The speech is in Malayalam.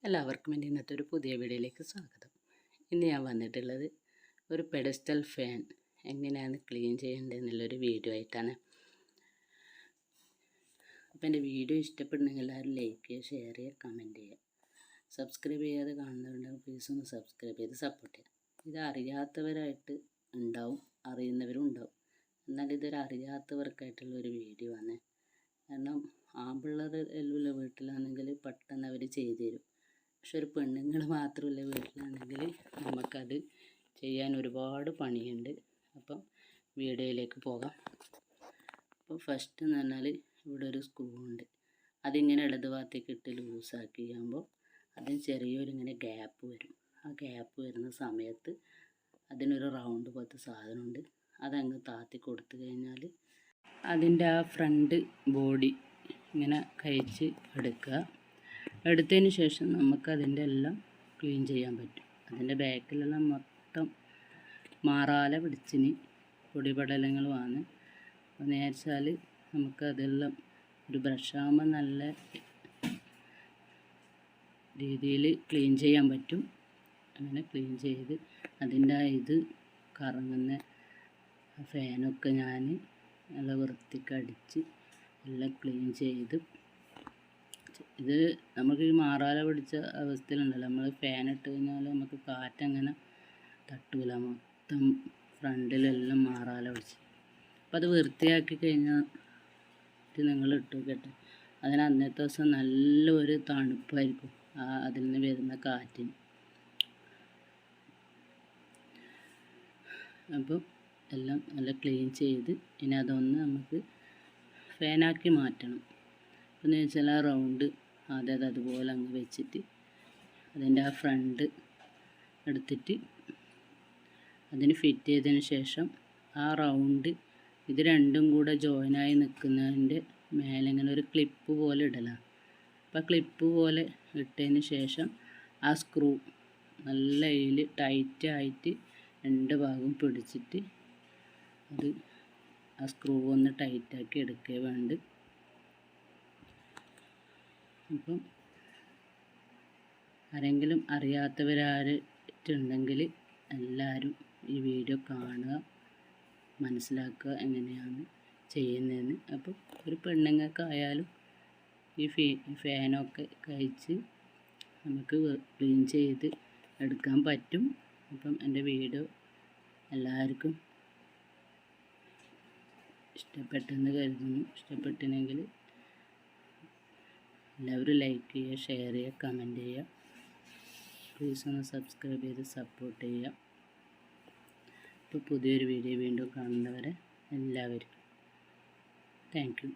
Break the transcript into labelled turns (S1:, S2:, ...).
S1: എല്ലാവർക്കും എൻ്റെ ഇന്നത്തെ ഒരു പുതിയ വീഡിയോയിലേക്ക് സ്വാഗതം. ഇന്ന് ഞാൻ വന്നിട്ടുള്ളത് ഒരു പെഡസ്റ്റൽ ഫാൻ എങ്ങനെയാണ് ക്ലീൻ ചെയ്യേണ്ടത് എന്നുള്ളൊരു വീഡിയോ ആയിട്ടാണ്. അപ്പോൾ എൻ്റെ വീഡിയോ ഇഷ്ടപ്പെടുന്നെങ്കിൽ എല്ലാവരും ലൈക്ക് ചെയ്യുക, ഷെയർ ചെയ്യുക, കമൻറ്റ് ചെയ്യുക. സബ്സ്ക്രൈബ് ചെയ്യാതെ കാണുന്നവരുണ്ടെങ്കിൽ പ്ലീസ് ഒന്ന് സബ്സ്ക്രൈബ് ചെയ്ത് സപ്പോർട്ട് ചെയ്യുക. ഇത് അറിയാത്തവരായിട്ട് ഉണ്ടാവും, അറിയുന്നവരും ഉണ്ടാവും. എന്നാൽ ഇതൊരു അറിയാത്തവർക്കായിട്ടുള്ള ഒരു വീഡിയോ ആണ്. കാരണം ആൺപിള്ളേർ എല്ലാം വീട്ടിലാണെങ്കിൽ പെട്ടെന്ന് അവർ ചെയ്തു തരും. പക്ഷെ ഒരു പെണ്ണുങ്ങൾ മാത്രമല്ല വീട്ടിലാണെങ്കിൽ നമുക്കത് ചെയ്യാൻ ഒരുപാട് പണിയുണ്ട്. അപ്പം വീഡിയോയിലേക്ക് പോകാം. അപ്പോൾ ഫസ്റ്റ് എന്ന് പറഞ്ഞാൽ ഇവിടെ ഒരു സ്ക്രൂ ഉണ്ട്. അതിങ്ങനെ ഇടത് ഭാഗത്തേക്ക് ഇട്ട് ലൂസാക്കി കഴിയുമ്പോൾ അതിന് ചെറിയൊരിങ്ങനെ ഗ്യാപ്പ് വരും. ആ ഗ്യാപ്പ് വരുന്ന സമയത്ത് അതിനൊരു റൗണ്ട് പോലത്തെ സാധനമുണ്ട്. അതങ്ങ് താത്തി കൊടുത്തു കഴിഞ്ഞാൽ അതിൻ്റെ ആ ഫ്രണ്ട് ബോഡി ഇങ്ങനെ കഴിച്ച് എടുക്കുക. എടുത്തതിന് ശേഷം നമുക്കതിൻ്റെ എല്ലാം ക്ലീൻ ചെയ്യാൻ പറ്റും. അതിൻ്റെ ബാക്കിലെല്ലാം മൊത്തം മാറാല പിടിച്ചിന് പൊടിപടലങ്ങളുമാണ്. അപ്പോൾ നേരിച്ചാൽ നമുക്കതെല്ലാം ഒരു ബ്രഷാകുമ്പോൾ നല്ല രീതിയിൽ ക്ലീൻ ചെയ്യാൻ പറ്റും. അങ്ങനെ ക്ലീൻ ചെയ്ത് അതിൻ്റെ ഇത് കറങ്ങുന്ന ഫാനൊക്കെ ഞാൻ നല്ല വൃത്തിക്കടിച്ച് എല്ലാം ക്ലീൻ ചെയ്ത്, ഇത് നമുക്ക് ഈ മാറാല പിടിച്ച അവസ്ഥയിലുണ്ടല്ലോ, നമ്മൾ ഫാൻ ഇട്ട് കഴിഞ്ഞാൽ നമുക്ക് കാറ്റങ്ങനെ തട്ടൂല, മൊത്തം ഫ്രണ്ടിലെല്ലാം മാറാല പിടിച്ച്. അപ്പോൾ അത് വൃത്തിയാക്കി കഴിഞ്ഞാൽ നിങ്ങൾ ഇട്ട് കേട്ടെ, അതിന് അന്നത്തെ ദിവസം നല്ലൊരു തണുപ്പായിരിക്കും അതിൽ നിന്ന് വരുന്ന കാറ്റിന്. അപ്പോൾ എല്ലാം നല്ല ക്ലീൻ ചെയ്ത് ഇനി അതൊന്ന് നമുക്ക് ഫാനാക്കി മാറ്റണം. എന്ന് വെച്ചാൽ ആ റൗണ്ട് ആദ്യം അതുപോലെ അങ്ങ് വെച്ചിട്ട് അതിൻ്റെ ആ ഫ്രണ്ട് എടുത്തിട്ട് അതിന് ഫിറ്റ് ചെയ്തതിന് ശേഷം ആ റൗണ്ട് ഇത് രണ്ടും കൂടെ ജോയിനായി നിൽക്കുന്നതിൻ്റെ മേലെ ഇങ്ങനെ ഒരു ക്ലിപ്പ് പോലെ ഇടലാണ്. അപ്പോൾ ക്ലിപ്പ് പോലെ ഇട്ടതിന് ശേഷം ആ സ്ക്രൂ നല്ല ഇതിൽ ടൈറ്റായിട്ട് രണ്ട് ഭാഗവും പിടിച്ചിട്ട് അത് ആ സ്ക്രൂ ഒന്ന് ടൈറ്റാക്കി എടുക്കുക വേണ്ട. അപ്പം ആരെങ്കിലും അറിയാത്തവരായിട്ടുണ്ടെങ്കിൽ എല്ലാവരും ഈ വീഡിയോ കാണുക, മനസ്സിലാക്കുക എങ്ങനെയാണ് ചെയ്യുന്നതെന്ന്. അപ്പോൾ ഒരു പെണ്ണുങ്ങൾക്കായാലും ഈ ഫാനൊക്കെ കഴിച്ച് നമുക്ക് ക്ലീൻ ചെയ്ത് എടുക്കാൻ പറ്റും. അപ്പം എൻ്റെ വീഡിയോ എല്ലാവർക്കും ഇഷ്ടപ്പെട്ടെന്ന് കരുതുന്നു. ഇഷ്ടപ്പെട്ടിനെങ്കിൽ എല്ലാവരും ലൈക്ക് ചെയ്യുക, ഷെയർ ചെയ്യുക, കമൻറ്റ് ചെയ്യുക. പ്ലീസ് ഒന്ന് സബ്സ്ക്രൈബ് ചെയ്ത് സപ്പോർട്ട് ചെയ്യുക. ഇപ്പോൾ പുതിയൊരു വീഡിയോ വീണ്ടും കാണുന്നവരെ എല്ലാവർക്കും താങ്ക് യു.